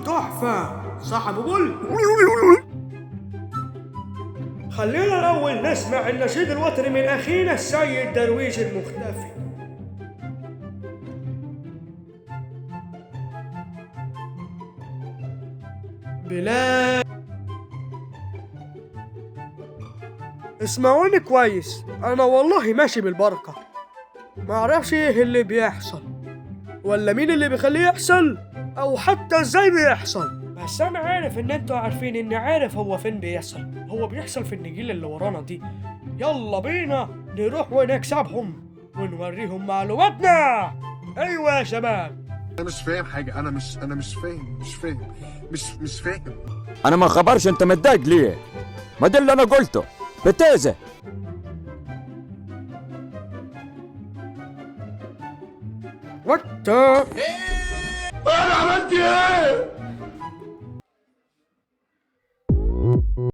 تحفة صح يا بقول؟ خلينا الأول نسمع النشيد الوطني من أخينا السيد درويش المختفي. بلاد اسمعوني كويس، أنا والله ماشي بالبركة، ما أعرفش إيه اللي بيحصل ولا مين اللي بيخليه يحصل أو حتى إزاي بيحصل، بس أنا عارف إن أنتوا عارفين إني عارف هو فين بيحصل. هو بيحصل في النجيل اللي ورانا دي. يلا بينا نروح ونكسبهم ونوريهم معلوماتنا. أيوة يا شباب. انا مش فاهم حاجه، انا مش فاهم. انا ما خبرش انت متضايق ليه؟ ما ده اللي انا قلته بتيزه. وات